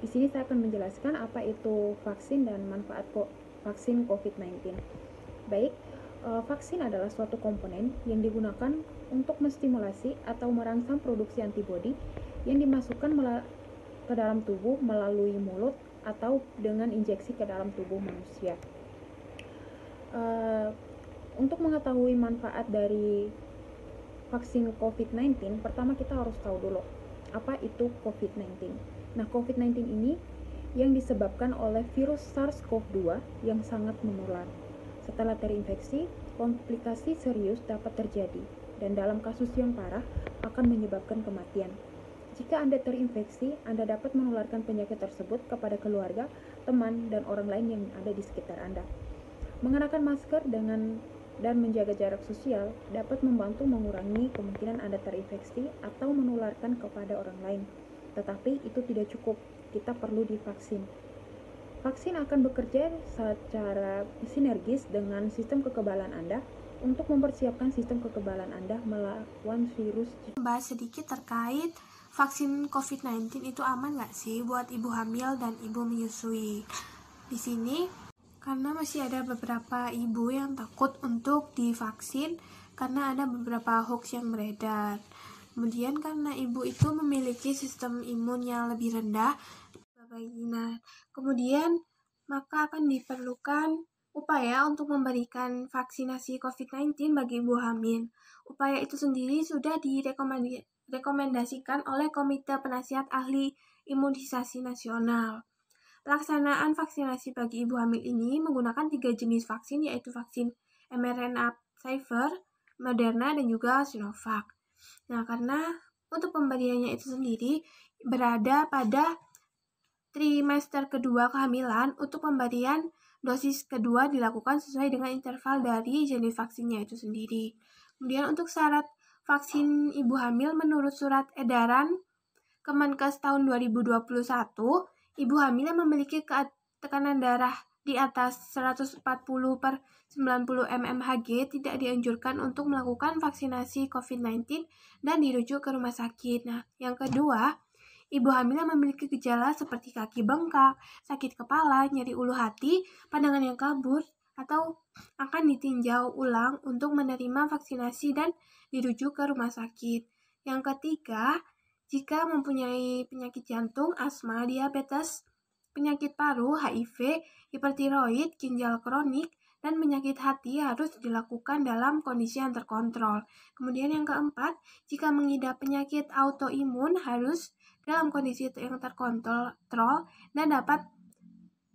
Di sini saya akan menjelaskan apa itu vaksin dan manfaat vaksin COVID-19. Baik, vaksin adalah suatu komponen yang digunakan untuk menstimulasi atau merangsang produksi antibodi yang dimasukkan ke dalam tubuh melalui mulut atau dengan injeksi ke dalam tubuh manusia. Untuk mengetahui manfaat dari vaksin COVID-19, pertama kita harus tahu dulu apa itu COVID-19. Nah, COVID-19 ini yang disebabkan oleh virus SARS-CoV-2 yang sangat menular. Setelah terinfeksi, komplikasi serius dapat terjadi dan dalam kasus yang parah akan menyebabkan kematian. Jika Anda terinfeksi, Anda dapat menularkan penyakit tersebut kepada keluarga, teman, dan orang lain yang ada di sekitar Anda. Mengenakan masker dan menjaga jarak sosial dapat membantu mengurangi kemungkinan Anda terinfeksi atau menularkan kepada orang lain. Tetapi itu tidak cukup, kita perlu divaksin. Vaksin akan bekerja secara sinergis dengan sistem kekebalan Anda untuk mempersiapkan sistem kekebalan Anda melawan virus. Bahas sedikit terkait vaksin COVID-19 itu aman nggak sih buat ibu hamil dan ibu menyusui? Di sini karena masih ada beberapa ibu yang takut untuk divaksin karena ada beberapa hoax yang beredar. Kemudian karena ibu itu memiliki sistem imun yang lebih rendah, kemudian maka akan diperlukan upaya untuk memberikan vaksinasi COVID-19 bagi ibu hamil. Upaya itu sendiri sudah direkomendasikan oleh Komite Penasihat Ahli Imunisasi Nasional. Pelaksanaan vaksinasi bagi ibu hamil ini menggunakan 3 jenis vaksin, yaitu vaksin mRNA Pfizer, Moderna, dan juga Sinovac. Nah, karena untuk pemberiannya itu sendiri berada pada trimester kedua kehamilan, untuk pemberian dosis kedua dilakukan sesuai dengan interval dari jenis vaksinnya itu sendiri. Kemudian untuk syarat vaksin ibu hamil menurut surat edaran Kemenkes tahun 2021, ibu hamil yang memiliki tekanan darah di atas 140/90 mmHg tidak dianjurkan untuk melakukan vaksinasi COVID-19 dan dirujuk ke rumah sakit. Nah, yang kedua, ibu hamil yang memiliki gejala seperti kaki bengkak, sakit kepala, nyeri ulu hati, pandangan yang kabur, atau akan ditinjau ulang untuk menerima vaksinasi dan dirujuk ke rumah sakit. Yang ketiga, jika mempunyai penyakit jantung, asma, diabetes, penyakit paru, HIV, hipertiroid, ginjal kronik, dan penyakit hati harus dilakukan dalam kondisi yang terkontrol. Kemudian yang keempat, jika mengidap penyakit autoimun harus dalam kondisi yang terkontrol dan dapat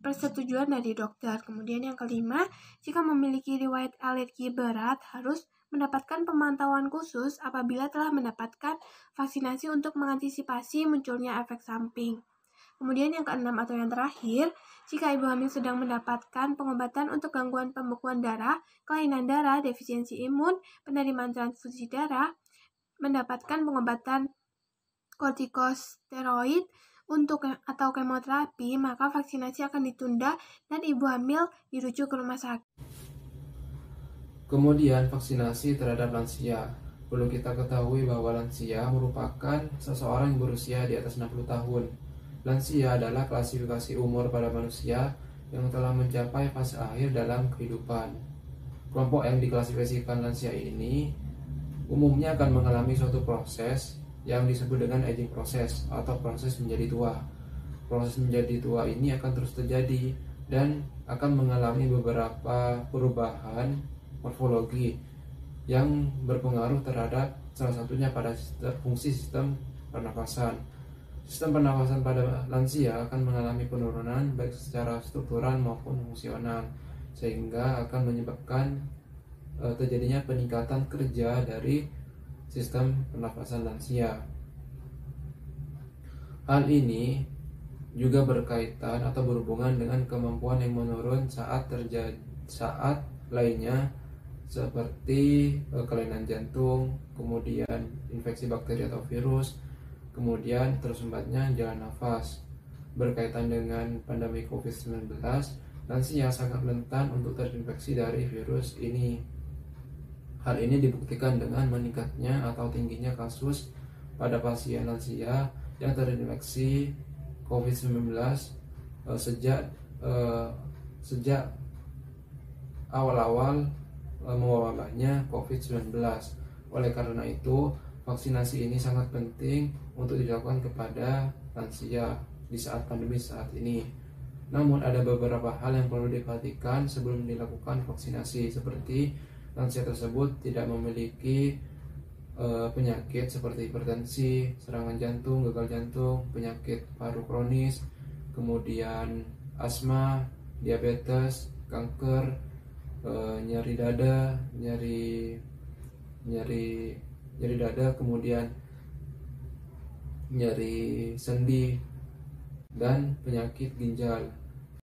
persetujuan dari dokter. Kemudian yang kelima, jika memiliki riwayat alergi berat harus mendapatkan pemantauan khusus apabila telah mendapatkan vaksinasi untuk mengantisipasi munculnya efek samping. Kemudian yang keenam atau yang terakhir, jika ibu hamil sedang mendapatkan pengobatan untuk gangguan pembekuan darah, kelainan darah, defisiensi imun, penerimaan transfusi darah, mendapatkan pengobatan kortikosteroid atau kemoterapi, maka vaksinasi akan ditunda dan ibu hamil dirujuk ke rumah sakit. Kemudian vaksinasi terhadap lansia. Perlu kita ketahui bahwa lansia merupakan seseorang yang berusia di atas 60 tahun. Lansia adalah klasifikasi umur pada manusia yang telah mencapai fase akhir dalam kehidupan. Kelompok yang diklasifikasikan lansia ini umumnya akan mengalami suatu proses yang disebut dengan aging process atau proses menjadi tua. Proses menjadi tua ini akan terus terjadi dan akan mengalami beberapa perubahan morfologi yang berpengaruh terhadap salah satunya pada fungsi sistem pernafasan. Sistem pernafasan pada lansia akan mengalami penurunan baik secara struktural maupun fungsional, sehingga akan menyebabkan terjadinya peningkatan kerja dari sistem pernafasan lansia. Hal ini juga berkaitan atau berhubungan dengan kemampuan yang menurun saat lainnya seperti kelainan jantung, kemudian infeksi bakteri atau virus, kemudian tersumbatnya jalan nafas. Berkaitan dengan pandemi COVID-19, lansia sangat rentan untuk terinfeksi dari virus ini. Hal ini dibuktikan dengan meningkatnya atau tingginya kasus pada pasien lansia yang terinfeksi COVID-19 sejak awal-awal mewabahnya COVID-19. Oleh karena itu, vaksinasi ini sangat penting untuk dilakukan kepada lansia di saat pandemi saat ini. Namun ada beberapa hal yang perlu diperhatikan sebelum dilakukan vaksinasi, seperti lansia tersebut tidak memiliki penyakit seperti hipertensi, serangan jantung, gagal jantung, penyakit paru kronis, kemudian asma, diabetes, kanker, nyeri dada, nyeri dada, kemudian nyeri sendi, dan penyakit ginjal.